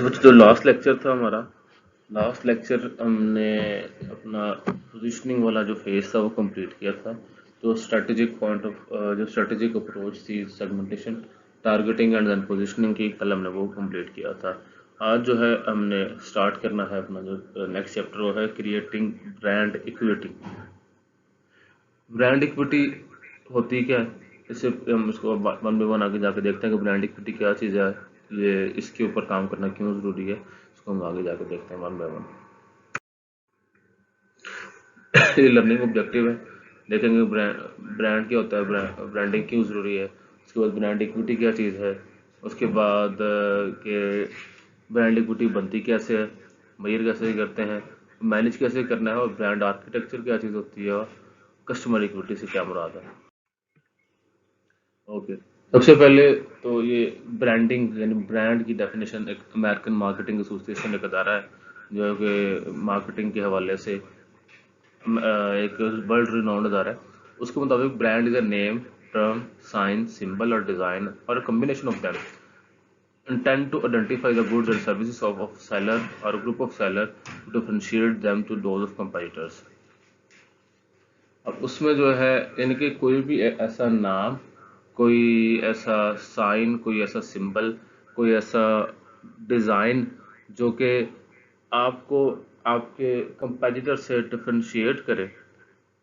तो जो last lecture था हमारा, लास्ट लेक्चर हमने अपना पोजीशनिंग वाला जो फेज था वो कंप्लीट किया था। तो स्ट्रेटेजिक पॉइंट ऑफ जो स्ट्रेटेजिक अप्रोच थी, segmentation, targeting and then positioning की, कल हमने वो कंप्लीट किया था। आज जो है हमने स्टार्ट करना है अपना जो नेक्स्ट चैप्टर, वो है creating brand equity. Brand equity होती क्या है, इससे हम इसको वन बाय वन आगे जाके देखते हैं कि ब्रांड इक्विटी क्या चीज़ है, ये इसके ऊपर काम करना क्यों ज़रूरी है, इसको हम आगे जाके देखते हैं वन बाय वन। ये लर्निंग ऑब्जेक्टिव है, देखेंगे ब्रांड क्या होता है, ब्रांडिंग क्यों ज़रूरी है, उसके बाद ब्रांड इक्विटी क्या चीज़ है, उसके बाद के ब्रांड इक्विटी बनती कैसे है, मेजर कैसे करते हैं, मैनेज कैसे करना है, और ब्रांड आर्किटेक्चर क्या चीज़ होती है, और कस्टमर इक्विटी से क्या मुराद है। ओके, सबसे पहले तो ये ब्रांडिंग यानी ब्रांड की डेफिनेशन एक अमेरिकन मार्केटिंग एसोसिएशन एक अदारा है जो कि मार्केटिंग के हवाले से एक वर्ल्ड रिनाउंड अदारा है। उसके मुताबिक brand is a name, term, sign, symbol और डिज़ाइन और combination of them intend to identify the goods and services of seller or a group of seller to differentiate them to those of competitors। अब उसमें जो है इनके कोई भी ऐसा नाम, कोई ऐसा साइन, कोई ऐसा सिंबल, कोई ऐसा डिज़ाइन जो कि आपको आपके कंपेटिटर से डिफरेंशिएट करे,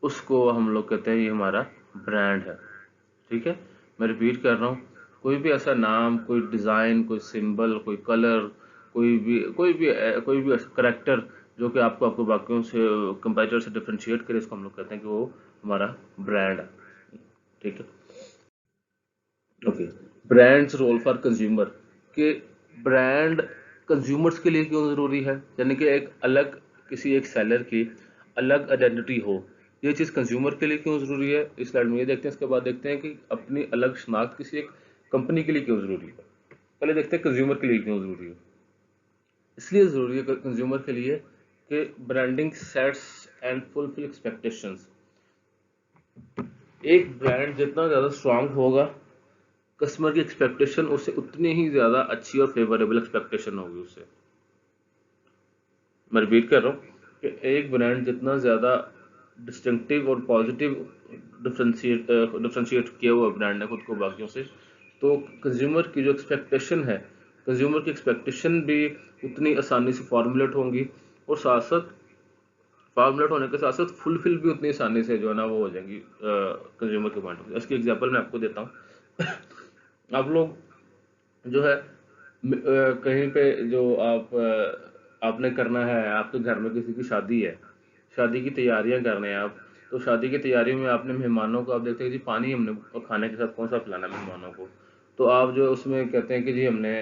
उसको हम लोग कहते हैं ये हमारा ब्रांड है। ठीक है, मैं रिपीट कर रहा हूँ, कोई भी ऐसा नाम, कोई डिज़ाइन, कोई सिंबल, कोई कलर, कोई भी ऐसा करेक्टर जो कि आपको आपको बाकियों से कंपेटिटर से डिफरेंशिएट करे, इसको हम लोग कहते हैं कि वो हमारा ब्रांड है। ठीक है, okay. Brands role for consumer, कि ब्रांड कंज्यूमर्स के लिए क्यों ज़रूरी है, यानी कि एक अलग किसी एक सेलर की अलग आइडेंटिटी हो, ये चीज़ कंज्यूमर के लिए क्यों ज़रूरी है, इस स्लाइड में ये देखते हैं। इसके बाद देखते हैं कि अपनी अलग शनाख्त किसी एक कंपनी के लिए क्यों ज़रूरी है। पहले देखते हैं कंज्यूमर के लिए क्यों ज़रूरी है। इसलिए ज़रूरी है कंज्यूमर के लिए कि branding sets and fulfil expectations. एक ब्रांड जितना ज़्यादा स्ट्रांग होगा, कस्टमर की एक्सपेक्टेशन उससे उतनी ही ज़्यादा अच्छी और फेवरेबल एक्सपेक्टेशन होगी उससे। मैं रिपीट कर रहा हूँ कि एक ब्रांड जितना ज़्यादा डिस्टिंक्टिव और पॉजिटिव डिफ्रेंशिएट किया हुआ ब्रांड है खुद को बाकियों से, तो कंज्यूमर की जो एक्सपेक्टेशन है, कंज्यूमर की एक्सपेक्टेशन भी उतनी आसानी से फॉर्मुलेट होंगी, और साथ साथ फॉर्मुलेट होने के साथ साथ फुलफिल भी उतनी आसानी से जो है ना वो हो जाएंगी कंज्यूमर के पॉइंट ऑफ व्यू। इसकी एग्जांपल मैं आपको देता हूँ। आप लोग जो है कहीं पे जो आपने करना है, आपके घर में किसी की शादी है, शादी की तैयारियां कर रहे हैं आप, तो शादी की तैयारियों में आपने मेहमानों को, आप देखते हैं कि जी पानी हमने और खाने के साथ कौन सा पिलाना है मेहमानों को, तो आप जो उसमें कहते हैं कि जी हमने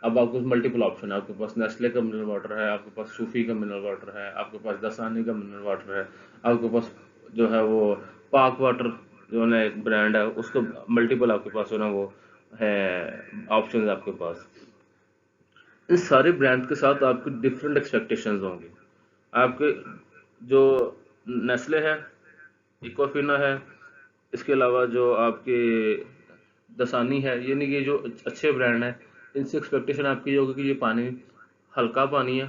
अब आपको मल्टीपल ऑप्शन है, आपके पास नेस्ले का मिनरल वाटर है, आपके पास सूफी का मिनरल वाटर है, आपके पास दसानी का मिनरल वाटर है, आपके पास जो है वो पाक वाटर जो है एक ब्रांड है, उसको मल्टीपल आपके पास जो है ना वो है ऑप्शन आपके पास। इन सारे ब्रांड के साथ आपकी डिफरेंट एक्सपेक्टेशंस होंगी। आपके जो नेस्ले है, इकोफिना है, इसके अलावा जो आपके दसानी है, ये नहीं, ये जो अच्छे ब्रांड हैं, इनसे एक्सपेक्टेशन आपकी ये होगी कि ये पानी हल्का पानी है।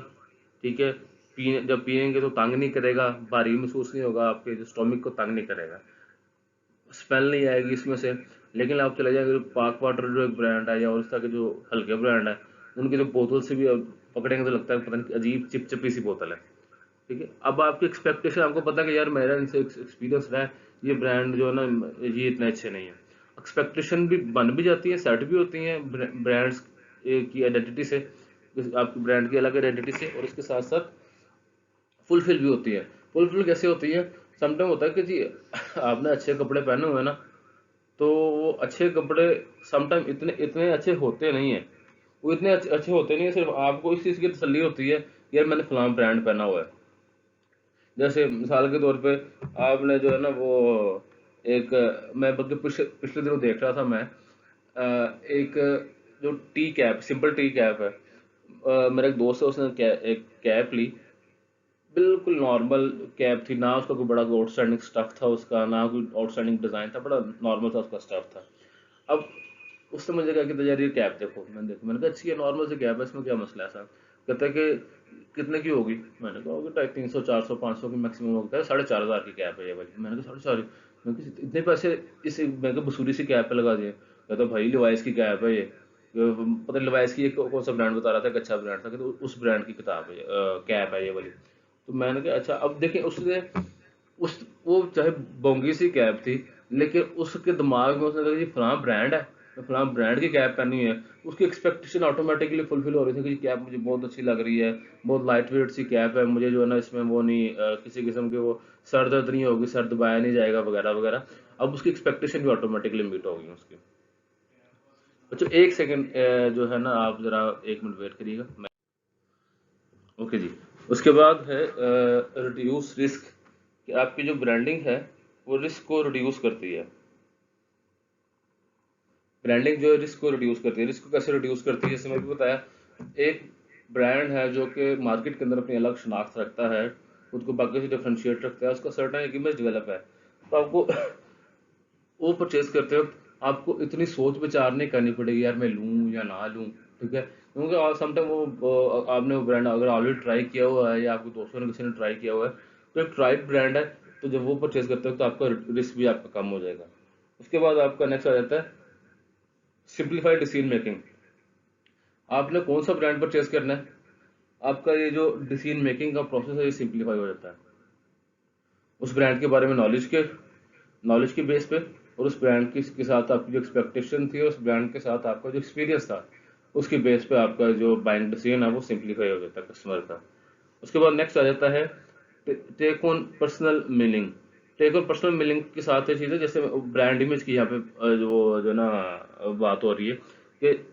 ठीक है, पीने जब पियेंगे तो तंग नहीं करेगा, भारी महसूस नहीं होगा, आपके जो स्टोमिक को तंग नहीं करेगा, स्मेल नहीं आएगी इसमें से। लेकिन आप चले जाएंगे पाक वाटर जो एक ब्रांड है, या और इस तरह के जो हल्के ब्रांड है, उनकी जो बोतल से भी पकड़ेंगे तो लगता है पता नहीं अजीब चिपचिपी सी बोतल है। ठीक है, अब आपकी एक्सपेक्टेशन, आपको पता है कि यार मेरा इनसे एक्सपीरियंस रहा है, ये ब्रांड जो है ना ये इतने अच्छे नहीं है, एक्सपेक्टेशन भी बन भी जाती है, सेट भी होती हैं ब्रांड्स की आइडेंटिटी से, आपकी ब्रांड की अलग आइडेंटिटी से, और इसके साथ साथ फुलफिल भी होती है। फुलफिल कैसे होती है, समटाइम होता है कि जी आपने अच्छे कपड़े पहने हुए ना, तो वो अच्छे कपड़े समटाइम इतने इतने अच्छे होते नहीं है, वो इतने अच्छे होते नहीं है, सिर्फ आपको इस चीज़ की तसल्ली होती है यार मैंने फलां ब्रांड पहना हुआ है। जैसे मिसाल के तौर पे आपने जो है ना वो एक मैं बल्कि पिछले पिछले दिनों देख रहा था मैं एक जो T cap, simple T cap है, मेरा एक दोस्त है, उसने एक कैप ली, बिल्कुल नॉर्मल कैप थी, ना उसका कोई बड़ा आउटस्टैंडिंग स्टफ था उसका, ना कोई आउटस्टैंडिंग डिज़ाइन था, बड़ा नॉर्मल सा उसका स्टफ था। अब उसने मुझे कहा कि यार ये कैप देखो, मैंने कहा अच्छी है, नॉर्मल सी कैप है, इसमें क्या मसला है साहब। कहता है कि कितने की होगी, मैंने कहा होगी 300 400 500 की मैक्सिमम होगी। कहता है 4,500 की कैप है ये वाली। मैंने कहा 4,500, मैंने कहा इतने पैसे इस, मैंने कहा बसूरी सी कैप पे लगा दिए। कहता भाई लिवाइस की कैप है ये, पता नहीं लिवाइस की कौन सा ब्रांड बता रहा था, एक अच्छा ब्रांड था, तो उस ब्रांड की किताब है, कैप है ये वाली। तो मैंने कहा अच्छा। अब देखें उसने उस वो चाहे बोंगी सी कैप थी, लेकिन उसके दिमाग में उसने कहा जी फलां ब्रांड है, तो फलां ब्रांड की कैप पहनी है, उसकी एक्सपेक्टेशन ऑटोमेटिकली फुलफिल हो रही थी कि कैप मुझे बहुत अच्छी लग रही है, बहुत लाइट वेट सी कैप है, मुझे जो है ना इसमें वो नहीं किसी किस्म के वो सर दर्द नहीं होगी, सर दबाया नहीं जाएगा वगैरह वगैरह। अब उसकी एक्सपेक्टेशन भी ऑटोमेटिकली मीट होगी उसकी। अच्छा एक सेकंड जो है ना, आप जरा 1 मिनट वेट करिएगा। मैं ओके जी। उसके बाद है रिड्यूस रिस्क, कि आपकी जो ब्रांडिंग है वो रिस्क को रिड्यूस करती है। ब्रांडिंग जो है रिस्क को रिड्यूस करती है। रिस्क को कैसे रिड्यूस करती है, जैसे मैंने बताया, एक ब्रांड है जो कि मार्केट के अंदर अपनी अलग शनाख्त रखता है, खुद को बाकी से डिफ्रेंशिएट रखता है, उसका सर्टेन एक इमेज डेवलप है, तो आपको वो परचेज करते वक्त आपको इतनी सोच विचार नहीं करनी पड़ेगी यार मैं लूँ या ना लूँ, ठीक है, क्योंकि समटाइम वो आपने वो ब्रांड अगर ऑलरेडी ट्राई किया हुआ है या आपके दोस्तों ने किसी ने ट्राई किया हुआ है, तो एक ट्राइड ब्रांड है, तो जब वो परचेज करते हो तो आपका रिस्क भी आपका कम हो जाएगा। उसके बाद आपका नेक्स्ट आ जाता है सिंप्लीफाइड डिसीजन मेकिंग। आपने कौन सा ब्रांड परचेज करना है, आपका ये जो डिसीजन मेकिंग का प्रोसेस है ये सिंप्लीफाई हो जाता है उस ब्रांड के बारे में नॉलेज के बेस पे, और उस ब्रांड के साथ आपकी जो एक्सपेक्टेशन थी, उस ब्रांड के साथ आपका जो एक्सपीरियंस था, उसके बेस पे आपका जो बाइंग डिसीजन है वो सिंप्लीफाई हो जाता है कस्टमर का। उसके बाद नेक्स्ट आ जाता है take on personal meaning. Take on personal meaning के साथ ये चीज़ है, जैसे ब्रांड इमेज की यहाँ पे जो ना बात हो रही है, कि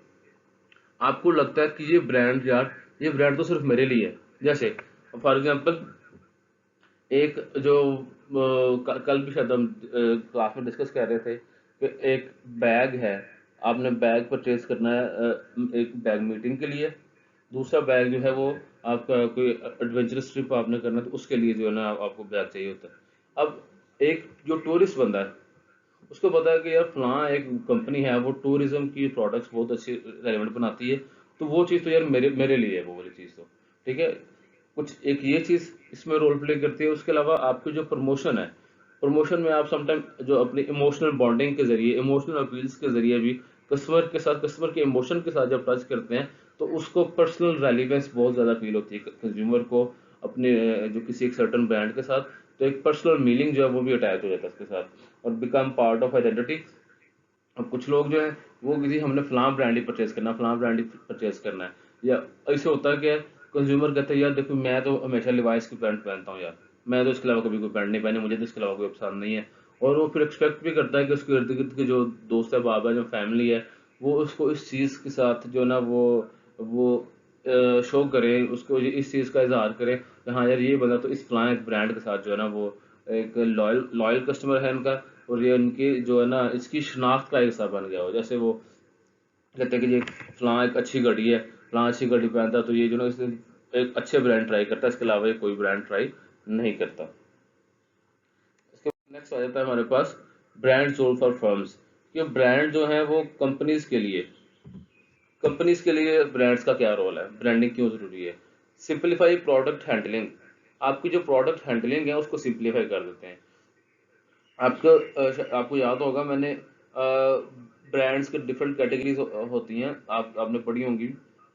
आपको लगता है कि ये ब्रांड यार, ये ब्रांड तो सिर्फ मेरे लिए है। जैसे फॉर एग्जांपल एक जो कल भी शायद हम क्लास में डिस्कस कर रहे थे कि एक बैग है, आपने बैग परचेज करना है एक बैग मीटिंग के लिए, दूसरा बैग जो है वो आपका कोई एडवेंचरस ट्रिप आपने करना है तो उसके लिए जो है ना आपको बैग चाहिए होता है। अब एक जो टूरिस्ट बंदा है उसको पता है कि यार फलां एक कंपनी है वो टूरिज्म की प्रोडक्ट्स बहुत अच्छी रेलेवेंट बनाती है, तो वो चीज़ तो यार मेरे मेरे लिए है वो वाली चीज़, तो ठीक है। कुछ एक ये चीज़ इसमें रोल प्ले करती है। उसके अलावा आपकी जो प्रमोशन है, प्रमोशन में आप समटाइम जो अपनी इमोशनल बॉन्डिंग के जरिए, इमोशनल अपील्स के जरिए भी कस्टमर के साथ, कस्टमर के इमोशन के साथ जब टच करते हैं तो उसको पर्सनल रेलिवेंस बहुत ज़्यादा फील होती है कंज्यूमर को अपने जो किसी एक सर्टन ब्रांड के साथ, तो एक पर्सनल मीनिंग जो है वो भी अटैच हो जाता है उसके साथ और बिकम पार्ट ऑफ आइडेंटिटी। अब कुछ लोग जो है वो किसी हमने फलां ब्रांड ही परचेज करना, फलां ब्रांड ही परचेज करना है, या ऐसे होता है कि कंज्यूमर कहते हैं यार देखो मैं तो हमेशा लिवाइस की पैंट पहनता हूँ यार, मैं तो इसके अलावा कभी कोई पैंट नहीं पहनी, मुझे तो इसके अलावा कोई पसंद नहीं है। और वो फिर एक्सपेक्ट भी करता है कि उसके इर्द गिर्द के जो दोस्त है, बाबा जो फैमिली है, वो उसको इस चीज़ के साथ जो ना वो शो करें, उसको इस चीज़ का इजहार करें कि हाँ यार ये बंदा तो इस फलां एक ब्रांड के साथ जो है ना वो एक लॉयल लॉयल कस्टमर है इनका, और ये उनकी जो है ना इसकी शनाख्त का हिस्सा बन गया हो। जैसे वो कहते हैं कि ये फलां एक अच्छी घड़ी है, फलां अच्छी घड़ी पहनता है, तो ये जो ना इसे एक अच्छे ब्रांड ट्राई करता है, इसके अलावा ये कोई ब्रांड ट्राई नहीं करता। इसके बाद नेक्स्ट आ जाता है हमारे पास ब्रांड सोल फॉर फर्म्स। ये ब्रांड जो है वो कंपनीज के लिए ब्रांड्स का क्या रोल है, ब्रांडिंग क्यों जरूरी है। सिंपलीफाई प्रोडक्ट हैंडलिंग, आपकी जो प्रोडक्ट हैंडलिंग है उसको सिंपलीफाई कर देते हैं। आपको याद होगा, मैंने ब्रांड्स के डिफरेंट कैटेगरीज होती हैं, आपने पढ़ी होंगी।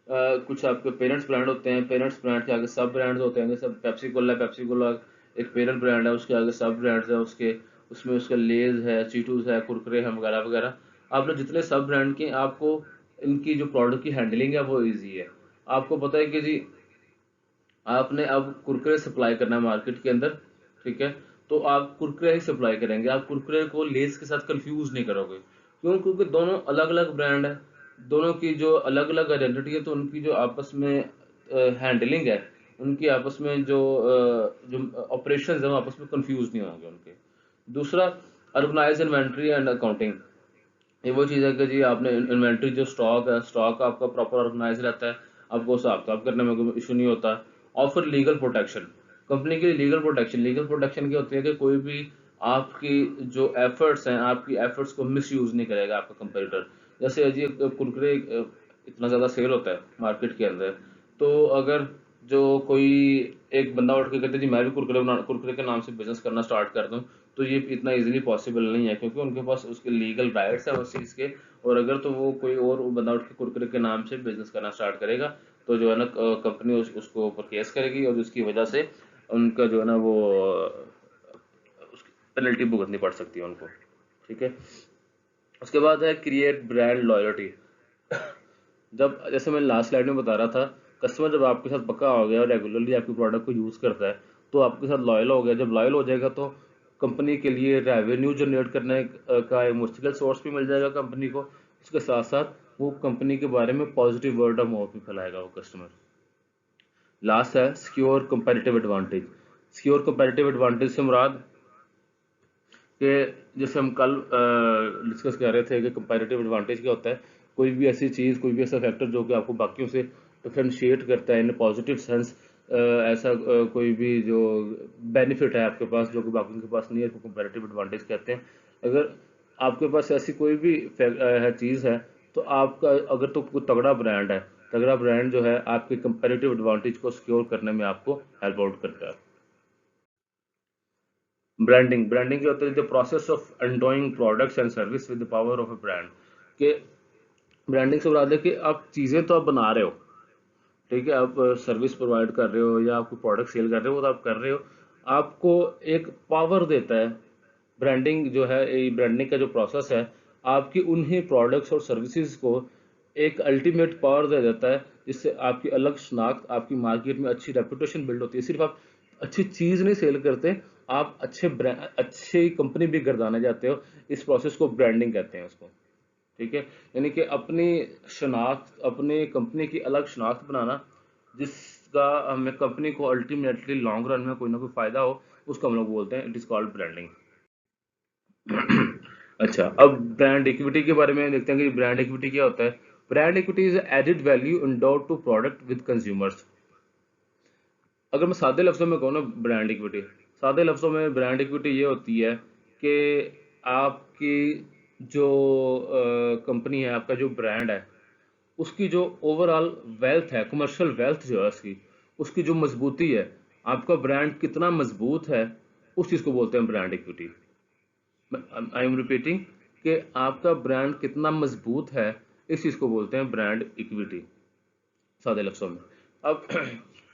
कुछ आपके पेरेंट्स ब्रांड होते हैं, पेरेंट्स ब्रांड के आगे सब ब्रांड्स होते हैं, जैसे पेप्सी कोला है, पेप्सी कोला एक पेरेंट ब्रांड है, उसके आगे सब ब्रांड्स है उसके, उसमें उसका लेज है, चीटूस है, कुरकुरे हैं वगैरह वगैरह। आपने जितने सब ब्रांड के, आपको इनकी जो प्रोडक्ट की हैंडलिंग है वो ईजी है। आपको पता है कि जी आपने अब कुरकुरे सप्लाई करना है मार्केट के अंदर, ठीक है, तो आप कुरकुरे ही सप्लाई करेंगे, आप कुरकुरे को लेस के साथ कंफ्यूज नहीं करोगे। क्यों? क्योंकि दोनों अलग अलग ब्रांड है, दोनों की जो अलग अलग आइडेंटिटी है, तो उनकी जो आपस में हैंडलिंग है, उनकी आपस में जो ऑपरेशन है वो आपस में कंफ्यूज नहीं होंगे उनके। दूसरा, ऑर्गेनाइज इन्वेंट्री एंड अकाउंटिंग। ये वो चीज़ है कि जी आपने इन्वेंट्री जो स्टॉक है, स्टॉक आपका प्रॉपर ऑर्गेनाइज रहता है, आपको हिसाब किताब करने में कोई इशू नहीं होता। और फिर लीगल प्रोटेक्शन, कंपनी की लीगल प्रोटेक्शन क्या होती है कि कोई भी आपकी जो एफर्ट्स हैं, आपकी एफर्ट्स को मिस यूज़ नहीं करेगा आपका कंपटीटर। जैसे जी कुरकुरे इतना ज़्यादा सेल होता है मार्केट के अंदर, तो अगर जो कोई एक बंदा उठ के कहते जी मैं भी कुरकुरे के नाम से बिजनेस करना स्टार्ट कर दूं, तो ये इतना इजीली पॉसिबल नहीं है, क्योंकि उनके पास उसके लीगल राइट्स है उस चीज़ के। और अगर तो वो कोई और बंदा उठ के कुरकुरे के नाम से बिजनेस करना स्टार्ट करेगा, तो जो है ना कंपनी उसको ऊपर केस करेगी, और उसकी वजह से उनका जो है ना वो उसकी पेनल्टी भुगतनी पड़ सकती है उनको। ठीक है। उसके बाद है क्रिएट ब्रांड लॉयल्टी। जब जैसे मैं लास्ट स्लाइड में बता रहा था, कस्टमर जब आपके साथ पक्का हो गया और रेगुलरली आपके प्रोडक्ट को यूज़ करता है, तो आपके साथ लॉयल हो गया। जब लॉयल हो जाएगा तो कंपनी के लिए रेवेन्यू जनरेट करने का एक मुश्किल सोर्स भी मिल जाएगा कंपनी को। उसके साथ साथ वो कंपनी के बारे में पॉजिटिव वर्ड ऑफ माउथ भी फैलाएगा वो कस्टमर। लास्ट है secure comparative advantage. Secure comparative advantage से मुराद कि जैसे हम कल डिस्कस कर रहे थे कि कंपैरेटिव एडवांटेज क्या होता है। कोई भी ऐसी चीज़, कोई भी ऐसा फैक्टर जो कि आपको बाकियों से डिफरेंशिएट करता है इन पॉजिटिव सेंस, ऐसा कोई भी जो बेनिफिट है आपके पास जो कि बाकियों के पास नहीं है, तो कंपैरेटिव एडवांटेज कहते हैं। अगर आपके पास ऐसी कोई भी चीज़ है, तो आपका अगर तो कोई तगड़ा ब्रांड है, तगड़ा ब्रांड जो है आपके कंपैरेटिव एडवांटेज को सिक्योर करने में आपको हेल्प आउट करता है। ब्रांडिंग ब्रांडिंग क्या होता है? The process of enjoying products and service with the power of a brand. के ब्रांडिंग से मुराद है कि आप चीज़ें तो आप बना रहे हो, ठीक है, आप सर्विस प्रोवाइड कर रहे हो या आप प्रोडक्ट सेल कर रहे हो, वो तो आप कर रहे हो। आपको एक पावर देता है ब्रांडिंग जो है, ये ब्रांडिंग का जो प्रोसेस है, आपकी उन्हीं प्रोडक्ट्स और सर्विसेज को एक अल्टीमेट पावर दे देता है, जिससे आपकी अलग शनाख्त, आपकी मार्केट में अच्छी रेपुटेशन बिल्ड होती है। सिर्फ आप अच्छी चीज़ नहीं सेल करते, आप अच्छी कंपनी भी गर्दाने जाते हो। इस प्रोसेस को ब्रांडिंग कहते हैं उसको। ठीक है। यानी कि अपनी शनाख्त, अपनी कंपनी की अलग शनाख्त बनाना, जिसका हमें कंपनी को अल्टीमेटली लॉन्ग रन में कोई ना कोई फायदा हो, उसको हम लोग बोलते हैं इट इज कॉल्ड ब्रांडिंग। अच्छा, अब ब्रांड इक्विटी के बारे में देखते हैं कि ब्रांड इक्विटी क्या होता है। Brand equity is added value endowed to product with consumers. अगर मैं सादे लफ्जों में कहूँ ना, ब्रांड इक्विटी, सादे लफ्जों में ब्रांड इक्विटी ये होती है कि आपकी जो कंपनी है, आपका जो ब्रांड है, उसकी जो ओवरऑल वेल्थ है, कमर्शियल वेल्थ जो है उसकी जो मजबूती है, आपका ब्रांड कितना मजबूत है, उस चीज़ को बोलते हैं brand equity. I am repeating कि आपका ब्रांड कितना मजबूत है, इस चीज़ को बोलते हैं ब्रांड इक्विटी, सादे लफ्ज़ों में। अब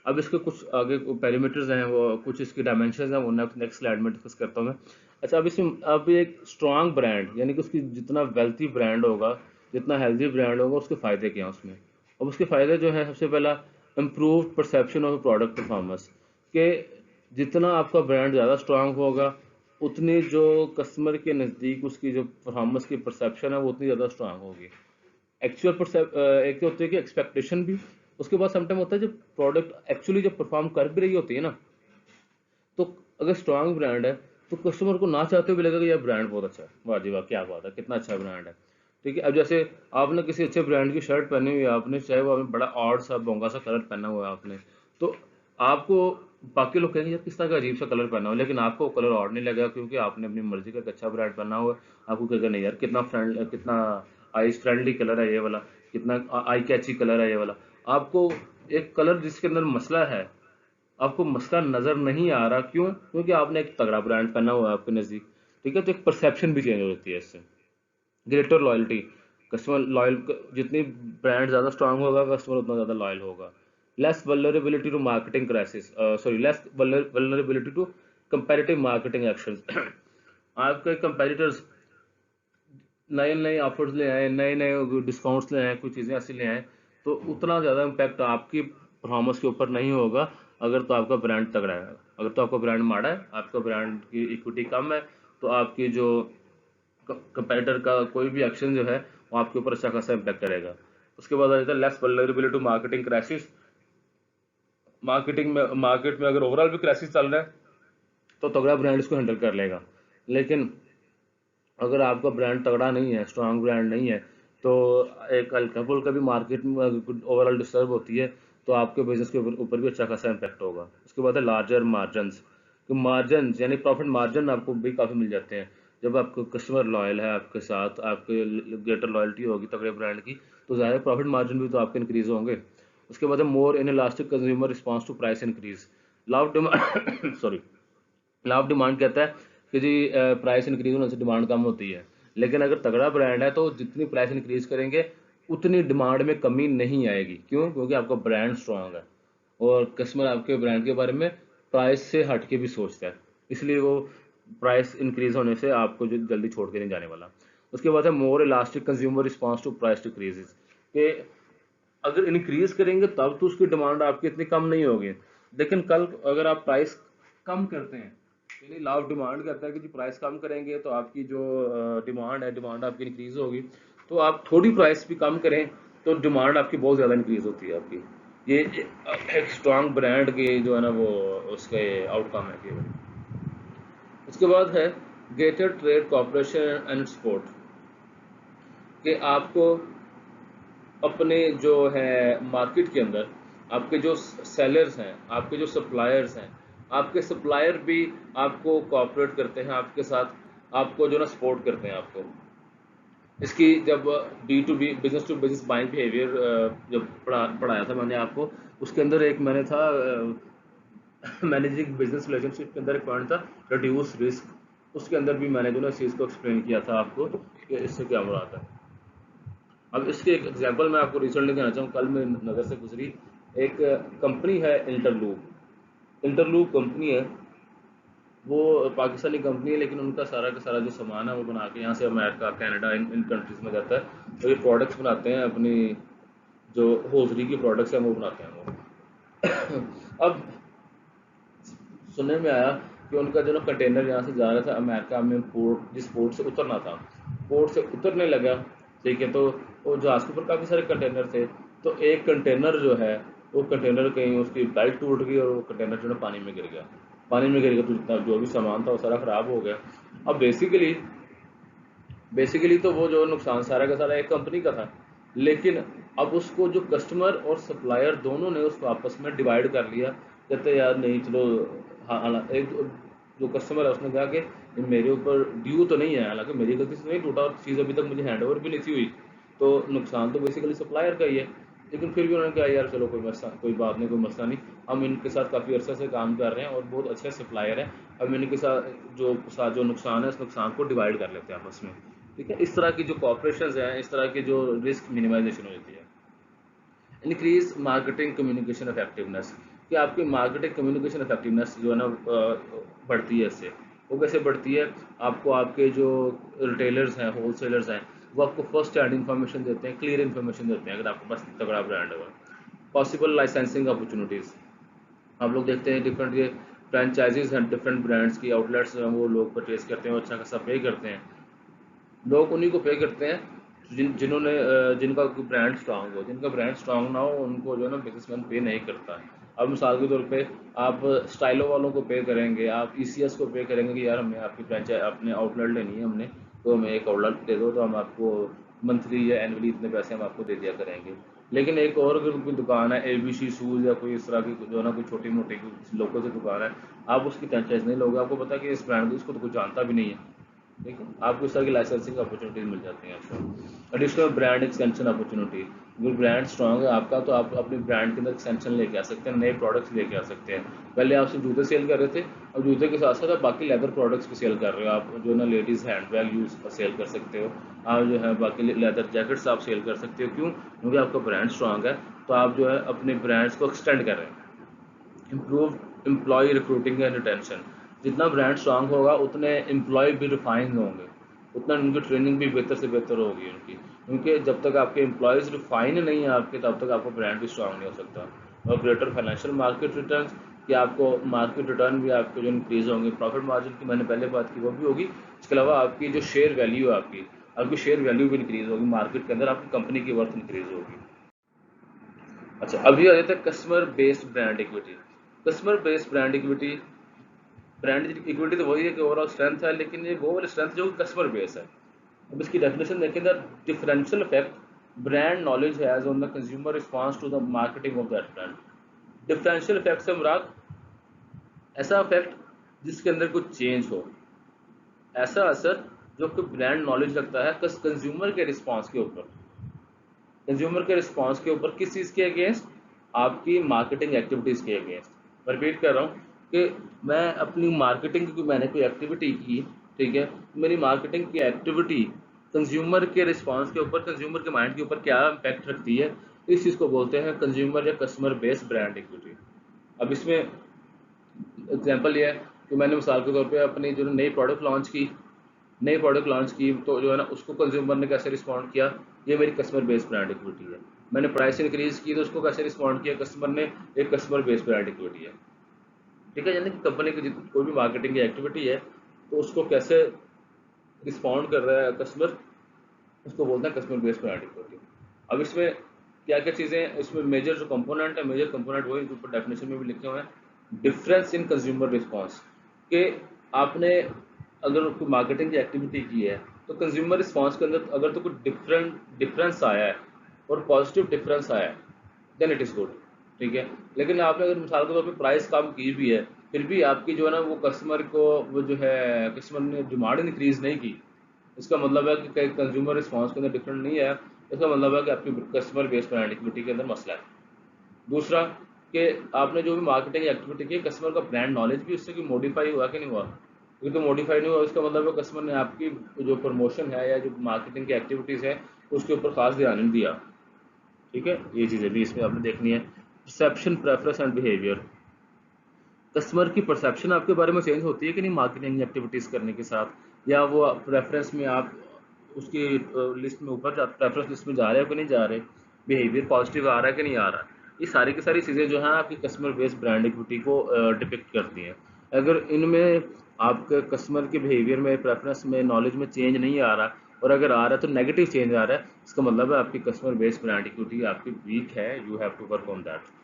अब इसके कुछ आगे पैरामीटर्स हैं, वो कुछ इसके डायमेंशंस हैं, वो नेक्स्ट स्लाइड में डिस्कस करता हूँ मैं। अच्छा, अब इसमें अब एक स्ट्रांग ब्रांड, यानी कि उसकी जितना वेल्थी ब्रांड होगा, जितना हेल्दी ब्रांड होगा, उसके फ़ायदे क्या हैं उसमें। अब उसके फ़ायदे जो है, सबसे पहला improve perception of product performance, के जितना आपका ब्रांड ज़्यादा स्ट्रांग होगा, उतनी जो कस्टमर के नज़दीक उसकी जो परफॉर्मेंस की परसेप्शन है, वो उतनी ज़्यादा स्ट्रांग होगी। एक्चुअल एक तो होती है कि एक्सपेक्टेशन भी, उसके बाद समटाइम होता है जब प्रोडक्ट एक्चुअली जब परफॉर्म कर भी रही होती है ना, तो अगर स्ट्रांग ब्रांड है, तो कस्टमर को ना चाहते हुए भी लगेगा यार ब्रांड बहुत अच्छा है, वाह जी वाह, क्या बात है, कितना अच्छा ब्रांड है। ठीक है। अब जैसे आपने किसी अच्छे ब्रांड की शर्ट पहनी हुई है, आपने चाहे वो आपने बड़ा ऑड सा बोंगा सा कलर पहना हुआ है आपने, तो आपको बाकी लोग कहेंगे यार किस तरह का अजीब सा कलर पहना हुआ है, लेकिन आपको कलर ऑड नहीं लगेगा, क्योंकि आपने अपनी मर्जी का एक अच्छा ब्रांड पहना हुआ है। आपको कहेगा नहीं यार कितना फ्रेंड, कितना आईज फ्रेंडली कलर है ये वाला, कितना आई कैची कलर है ये वाला। आपको एक कलर जिसके अंदर मसला है, आपको मसला नजर नहीं आ रहा, क्यों? क्योंकि आपने एक तगड़ा ब्रांड पहना हुआ है आपके नजदीक। ठीक है। तो एक परसेप्शन भी चेंज हो जाती है इससे। ग्रेटर लॉयल्टी, कस्टमर लॉयल, जितनी ब्रांड ज़्यादा स्ट्रांग होगा, कस्टमर उतना ज़्यादा लॉयल होगा। Less vulnerability to marketing crisis, sorry, less vulnerability to comparative marketing actions. आपके कंपेटिटर्स नए नए ऑफर्स ले आए, नए नए डिस्काउंट्स ले आए, कुछ चीज़ें ऐसी ले आए, तो उतना ज़्यादा इम्पैक्ट आपकी परफॉर्मेंस के ऊपर नहीं होगा, अगर तो आपका ब्रांड तगड़ा है। अगर तो आपका ब्रांड माड़ा है, आपका ब्रांड की इक्विटी कम है, तो आपकी जो कंपेटिटर का कोई भी एक्शन जो है, वो आपके ऊपर अच्छा खासा इम्पैक्ट करेगा। उसके बाद आ जाता है less vulnerability to marketing crisis. Market में अगर ओवरऑल भी क्राइसिस चल रहा है, तो तगड़ा ब्रांड इसको हैंडल कर लेगा। लेकिन अगर आपका ब्रांड तगड़ा नहीं है, स्ट्रांग ब्रांड नहीं है, तो एक हल्का फुल्का भी मार्केट में ओवरऑल डिस्टर्ब होती है, तो आपके बिजनेस के ऊपर भी अच्छा खासा इम्पैक्ट होगा। उसके बाद है लार्जर मार्जिन। तो मार्जिन यानी प्रॉफिट मार्जिन आपको भी काफ़ी मिल जाते हैं। जब आपको कस्टमर लॉयल है आपके साथ, आपके ग्रेटर लॉयल्टी होगी तगड़े ब्रांड की, तो ज़्यादा प्रॉफिट मार्जिन भी तो आपके इंक्रीज होंगे। उसके बाद है more inelastic consumer response to price increase. लाभ डिमांड सॉरी, लाभ डिमांड कहता है कि जी प्राइस इंक्रीज होने से डिमांड कम होती है, लेकिन अगर तगड़ा ब्रांड है तो जितनी प्राइस इंक्रीज करेंगे उतनी डिमांड में कमी नहीं आएगी। क्यों? क्योंकि आपका ब्रांड स्ट्रांग है और कस्टमर आपके ब्रांड के बारे में प्राइस से हट के भी सोचता है, इसलिए वो प्राइस इंक्रीज होने से आपको जो जल्दी छोड़ के नहीं जाने वाला। उसके बाद है more elastic consumer response to price decreases, कि अगर इंक्रीज करेंगे तब तो उसकी डिमांड आपकी इतनी कम नहीं होगी, लेकिन कल अगर आप प्राइस कम करते हैं, यानी लाभ डिमांड करता है कि जी प्राइस कम करेंगे तो आपकी जो डिमांड है, डिमांड आपकी इंक्रीज होगी, तो आप थोड़ी प्राइस भी कम करें तो डिमांड आपकी बहुत ज़्यादा इंक्रीज होती है आपकी। ये एक स्ट्रांग ब्रांड के जो है ना वो उसके आउटकम है केवल। उसके बाद है greater trade cooperation and support, कि आपको अपने जो है मार्केट के अंदर आपके जो सेलर्स हैं, आपके जो सप्लायर्स हैं, आपके सप्लायर भी आपको कोऑपरेट करते हैं आपके साथ, आपको जो ना सपोर्ट करते हैं आपको। इसकी जब B2B business to business buying behaviour जब पढ़ाया था मैंने आपको, उसके अंदर एक मैंने था मैनेजिंग बिजनेस रिलेशनशिप के अंदर एक पॉइंट था रिड्यूस रिस्क, उसके अंदर भी मैंने जो ना इस चीज़ को एक्सप्लेन किया था आपको कि इससे क्या मुराद है। अब इसके एक एग्जांपल मैं आपको रिसेंटली देना चाहूँ, कल मेरी नज़र से गुजरी एक कंपनी है इंटरलूप। इंटरलूप कंपनी है, वो पाकिस्तानी कंपनी है, लेकिन उनका सारा का सारा जो सामान है वो बना के यहाँ से अमेरिका कनाडा इन कंट्रीज़ में जाता है। तो ये प्रोडक्ट्स बनाते हैं, अपनी जो होजरी की प्रोडक्ट्स हैं वो बनाते हैं वो। अब सुनने में आया कि उनका जो ना कंटेनर यहाँ से जा रहा था अमेरिका में, पोर्ट जिस पोर्ट से उतरना था, पोर्ट से उतरने लगा, ठीक है, तो वो जहाज़ के ऊपर काफ़ी सारे कंटेनर थे, तो एक कंटेनर जो है वो कंटेनर कहीं उसकी बेल्ट टूट गई और वो कंटेनर जो है पानी में गिर गया। पानी में गिर गया तो जितना जो भी सामान था वो सारा ख़राब हो गया। अब बेसिकली तो वो जो नुकसान सारा का सारा एक कंपनी का था, लेकिन अब उसको जो कस्टमर और सप्लायर दोनों ने उसको आपस में डिवाइड कर लिया। कहते यार नहीं चलो, हाँ एक जो कस्टमर है उसने कहा कि ये मेरे ऊपर ड्यू तो नहीं है, हालांकि मेरी गलती से नहीं टूटा और चीज़ अभी तक मुझे हैंड ओवर भी नहीं थी हुई, तो नुकसान तो बेसिकली सप्लायर का ही है। लेकिन फिर भी उन्होंने कहा यार चलो कोई मसला, कोई बात नहीं, कोई मसला नहीं, हम इनके साथ काफ़ी अर्से से काम कर रहे हैं और बहुत अच्छे सप्लायर हैं, हम इनके साथ जो नुकसान है उस नुकसान को डिवाइड कर लेते हैं आपस में। ठीक है, इस तरह की जो कॉपरेशन है, इस तरह की जो रिस्क मिनिमाइजेशन हो जाती है। इंक्रीज मार्केटिंग कम्युनिकेशन इफेक्टिवनेस, कि आपकी मार्केटिंग कम्युनिकेशन इफेक्टिवनेस जो है ना बढ़ती है इससे। वो कैसे बढ़ती है? आपको आपके जो रिटेलर्स हैं, होलसेलर्स हैं, वो आपको फर्स्ट हैंड इन्फॉर्मेशन देते हैं, क्लियर इन्फॉर्मेशन देते हैं अगर आपके पास तगड़ा ब्रांड है। पॉसिबल लाइसेंसिंग अपॉर्चुनिटीज़, आप लोग देखते हैं डिफरेंट ये फ्रेंचाइजीज हैं, डिफरेंट ब्रांड्स की आउटलेट्स हैं, वो लोग परचेज करते हैं और अच्छा खासा पे करते हैं। लोग उन्हीं को पे करते हैं जिनका ब्रांड स्ट्रांग हो। जिनका ब्रांड स्ट्रांग ना हो उनको जो है ना बिजनेसमैन पे नहीं करता। अब मिसाल के तौर पे आप स्टाइलो वालों को पे करेंगे, आप ECS को पे करेंगे कि यार हमें आपकी फ्रेंचाइज अपने आउटलेट लेनी है हमने, तो हमें एक आउटलेट दे दो, तो हम आपको मंथली या एनुअली इतने पैसे हम आपको दे दिया करेंगे। लेकिन एक और अगर कोई दुकान है ABC शूज़ या कोई इस तरह की जो है ना कोई छोटी मोटी लोकल से दुकान है, आप उसकी फ्रेंचाइज नहीं लोगे, आपको पता है कि इस ब्रांड को इसको तो कोई जानता भी नहीं है, ठीक है, आपको इस तरह की लाइसेंसिंग अपॉर्चुनिटीज मिल जाती हैं आपको। एडिशनल ब्रांड एक्सटेंशन अपॉर्चुनिटी, अगर ब्रांड स्ट्रांग है आपका तो आप अपने ब्रांड के अंदर एक्सटेंशन लेके आ सकते हैं, नए प्रोडक्ट्स लेके आ सकते हैं। पहले आप सिर्फ जूते सेल कर रहे थे, और जूते के साथ साथ आप बाकी लेदर प्रोडक्ट्स भी सेल कर रहे हो। आप जो है ना ladies hand bag use sell कर सकते हो, आप जो है बाकी लेदर जैकेट्स आप सेल कर सकते हो। क्यों? क्योंकि आपका ब्रांड स्ट्रांग है, तो आप जो है अपने ब्रांड्स को एक्सटेंड कर रहे हैं। Improve employee recruiting and retention, जितना ब्रांड स्ट्रांग होगा उतने एम्प्लॉय भी रिफाइंड होंगे, उतना उनकी ट्रेनिंग भी बेहतर से बेहतर होगी उनकी, क्योंकि जब तक आपके एम्प्लॉयज़ रिफाइन नहीं है आपके, तब तक आपका ब्रांड भी स्ट्रांग नहीं हो सकता। और ग्रेटर फाइनेंशियल मार्केट रिटर्न, कि आपको मार्केट रिटर्न भी आपके जो इंक्रीज होंगे, प्रॉफिट मार्जिन की मैंने पहले बात की वो भी होगी। इसके अलावा आपकी जो शेयर वैल्यू है आपकी शेयर वैल्यू भी इंक्रीज होगी, मार्केट के अंदर आपकी कंपनी की वर्थ इंक्रीज होगी। अच्छा, अभी आ जाता है customer based brand equity. Customer based brand equity, brand equity तो वही है कि ओवरऑल स्ट्रेंथ है, लेकिन ये वो वाली स्ट्रेंथ जो कस्टमर बेस है। अब इसकी डेफिनेशन देखें, the differential effect brand knowledge has on the consumer response to the marketing of that brand. Differential effect से मुराद ऐसा इफेक्ट जिसके अंदर कुछ चेंज हो, ऐसा असर जो कि ब्रांड नॉलेज रखता है कंज्यूमर के रिस्पांस के ऊपर। कंज्यूमर के रिस्पांस के ऊपर किस चीज़ के अगेंस्ट? आपकी मार्केटिंग एक्टिविटीज़ के अगेंस्ट। मैं रिपीट कर रहा हूँ कि मैं अपनी मार्केटिंग की मैंने कोई एक्टिविटी की, ठीक है, मेरी मार्केटिंग की एक्टिविटी कंज्यूमर के रिस्पांस के ऊपर, कंज्यूमर के माइंड के ऊपर क्या इम्पैक्ट रखती है, इस चीज़ को बोलते हैं कंज्यूमर या कस्टमर बेस्ड ब्रांड इक्विटी। अब इसमें एग्जांपल ये है कि मैंने मिसाल के तौर पे अपनी जो नई प्रोडक्ट लॉन्च की, तो जो है ना उसको कंज्यूमर ने कैसे रिस्पॉन्ड किया, ये मेरी कस्टमर बेस्ड ब्रांड इक्विटी है। मैंने प्राइस इंक्रीज की तो उसको कैसे रिस्पॉन्ड किया कस्टमर ने, एक कस्टमर बेस्ड ब्रांड इक्विटी है। ठीक है, यानी कि कंपनी की कोई भी मार्केटिंग की एक्टिविटी है तो उसको कैसे रिस्पॉन्ड कर रहा है कस्टमर, उसको बोलते हैं कस्टमर बेस्ड ब्रांड इक्विटी। अब इसमें क्या क्या चीज़ें, इसमें मेजर जो कंपोनेंट है, मेजर कंपोनेंट वही जो ऊपर डेफिनेशन में भी लिखे हुए हैं। डिफरेंस इन कंज्यूमर रिस्पॉन्स, कि आपने अगर कोई मार्केटिंग की एक्टिविटी की है तो कंज्यूमर रिस्पॉन्स के अंदर अगर तो कोई डिफरेंस आया है और पॉजिटिव डिफरेंस आया है देन इट इज़ गुड। ठीक है, लेकिन आपने अगर मिसाल के तौर पे प्राइस कम की भी है फिर भी आपकी जो है ना वो कस्टमर को वो जो है कस्टमर ने डिमांड इंक्रीज नहीं की, इसका मतलब है कि कंज्यूमर रिस्पॉन्स के अंदर डिफरेंट नहीं है, इसका मतलब है कि आपकी कस्टमर बेस्ड ब्रांड इक्विटी के अंदर मसला है। दूसरा कि आपने जो भी मार्केटिंग एक्टिविटी की कस्टमर का ब्रांड नॉलेज भी उससे मॉडिफाई हुआ कि नहीं हुआ, क्योंकि तो मॉडिफाई नहीं हुआ इसका मतलब है कस्टमर ने आपकी जो प्रमोशन है या जो मार्केटिंग की एक्टिविटीज़ है उसके ऊपर खास ध्यान नहीं दिया। ठीक है, ये चीज़ें भी इसमें आपने देखनी है। Perception, preference and behaviour, customer की परसेप्शन आपके बारे में चेंज होती है कि नहीं मार्केटिंग एक्टिविटीज़ करने के साथ, या वो प्रेफरेंस में आप उसकी लिस्ट में ऊपर प्रेफरेंस लिस्ट में जा रहे हो कि नहीं जा रहे, बिहेवियर पॉजिटिव आ रहा है कि नहीं आ रहा है। ये सारी की सारी चीज़ें जो हैं आपकी कस्टमर बेस्ड ब्रांड इक्विटी को डिपिक्ट करती हैं। अगर इनमें आपके कस्टमर के बिहेवियर में, प्रेफरेंस में, नॉलेज में चेंज नहीं आ रहा, और अगर आ रहा है तो नेगेटिव चेंज आ रहा है, इसका मतलब है आपकी कस्टमर बेस्ड ब्रांड इक्विटी आपकी वीक है, you have to work on that.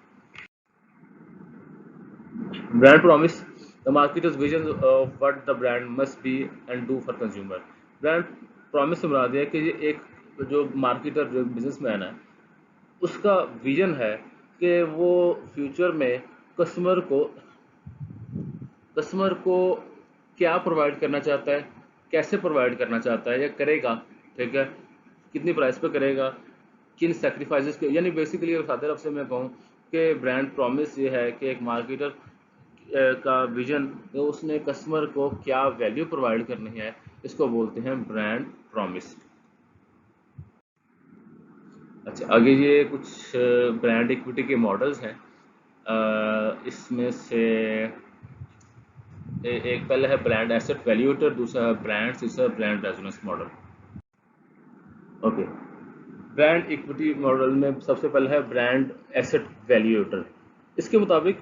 Brand promise, the marketer's vision of what the brand must be and do for consumer. Brand promise से मुराद है कि ये एक जो मार्केटर, जो बिजनेसमैन है, उसका विजन है कि वो फ्यूचर में कस्टमर को कस्टमर को क्या प्रोवाइड करना चाहता है, कैसे प्रोवाइड करना चाहता है या करेगा। ठीक है, कितनी प्राइस पे करेगा, किन सेक्रीफाइसेस के, यानी बेसिकली सादे लफ्ज़ में मैं कहूँ कि ब्रांड प्रॉमिस ये है कि एक मार्केटर का विजन, तो उसने कस्टमर को क्या वैल्यू प्रोवाइड करनी है, इसको बोलते हैं ब्रांड प्रॉमिस। अच्छा, आगे ये कुछ ब्रांड इक्विटी के मॉडल्स हैं। इसमें से एक पहले है ब्रांड एसेट वैल्यूएटर, दूसरा है ब्रांड, तीसरा brand resonance model. Okay, brand equity model में सबसे पहले है ब्रांड एसेट वैल्यूएटर। इसके मुताबिक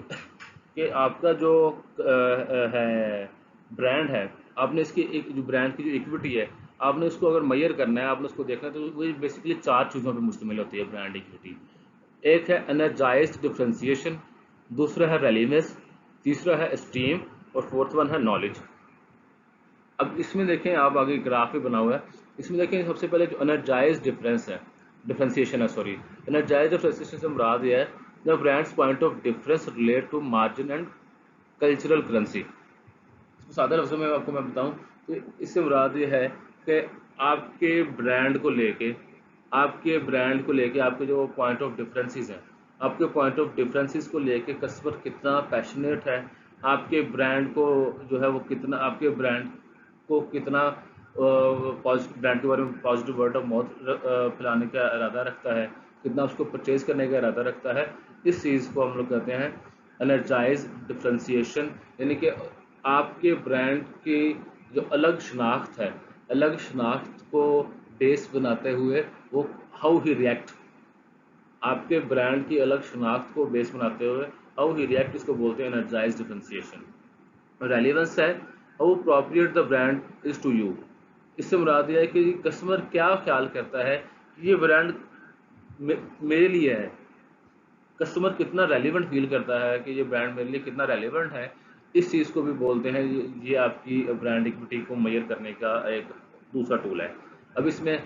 कि आपका जो है ब्रांड है, आपने इसकी एक जो ब्रांड की जो इक्विटी है, आपने उसको अगर मेजर करना है, आपने उसको देखना है, तो वो बेसिकली चार चीज़ों पे मुश्तमिल होती है ब्रांड इक्विटी। एक है एनर्जाइज्ड डिफरेंशिएशन, दूसरा है रेलिवेंस, तीसरा है स्टीम, और फोर्थ वन है नॉलेज। अब इसमें देखें, आप आगे ग्राफ भी बना हुआ है, इसमें देखें सबसे पहले जो एनर्जाइज डिफरेंशिएशन है, सॉरी, एनर्जाइज डिफरेंशिएशन से मुराद ये है the brand's point of difference relate to margin and cultural currency. इसको सादा लफ्ज़ों में आपको मैं बताऊं तो इससे मुराद ये है कि आपके ब्रांड को लेके आपके जो पॉइंट ऑफ डिफरेंसेस हैं, आपके पॉइंट ऑफ डिफरेंसेस को लेके कस्टमर कितना पैशनेट है, आपके ब्रांड को जो है वो कितना, आपके ब्रांड को कितना ब्रांड के बारे में पॉजिटिव वर्ड ऑफ माउथ फैलाने का इरादा रखता है, कितना उसको परचेज करने का इरादा रखता है। इस चीज़ को हम लोग कहते हैं एनर्जाइज डिफरेंशिएशन, यानी कि आपके ब्रांड की जो अलग शनाख्त है, अलग शनाख्त को बेस बनाते हुए वो हाउ ही रिएक्ट, आपके ब्रांड की अलग शनाख्त को बेस बनाते हुए हाउ ही रिएक्ट, इसको बोलते हैं एनर्जाइज डिफरेंशिएशन। रेलिवेंस है how appropriate the brand is to you, इससे मुराद यह है कि कस्टमर क्या ख्याल करता है कि ये ब्रांड मेरे लिए है, कस्टमर कितना रेलिवेंट फील करता है कि ये ब्रांड मेरे लिए कितना रेलिवेंट है, इस चीज़ को भी बोलते हैं, ये आपकी ब्रांड इक्विटी को मेजर करने का एक दूसरा टूल है। अब इसमें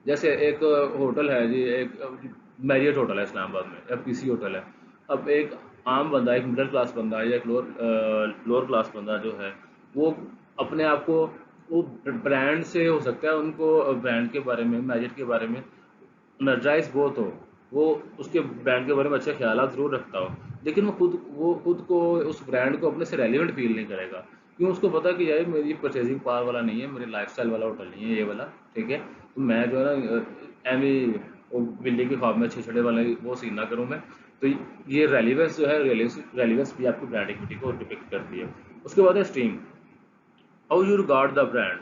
जैसे एक होटल है जी, एक मैरियट होटल है इस्लामाबाद में, या पीसी होटल है। अब एक आम बंदा, एक मिडिल क्लास बंदा या एक लोअर क्लास बंदा जो है, वो अपने आप को वो ब्रांड से हो सकता है उनको ब्रांड के बारे में, मैजिक के बारे में एनर्जाइज बहुत हो, वो उसके ब्रांड के बारे में अच्छा ख्याल जरूर रखता हो, लेकिन वो खुद को उस ब्रांड को अपने से रेलिवेंट फील नहीं करेगा। क्यों? उसको पता कि यार मेरी परचेजिंग पावर वाला नहीं है, मेरे लाइफस्टाइल वाला होटल नहीं है ये वाला, ठीक है, तो मैं जो है ना एमी वो बिल्ली के ख्वाब में छेछड़े वाले वो सीन ना करूँ मैं। तो ये रेलिवेंस जो है, रेलिवेंस भी आपकी ब्रांड इक्विटी को डिपिक्ट करती है। उसके बाद है steam, how you regard the brand,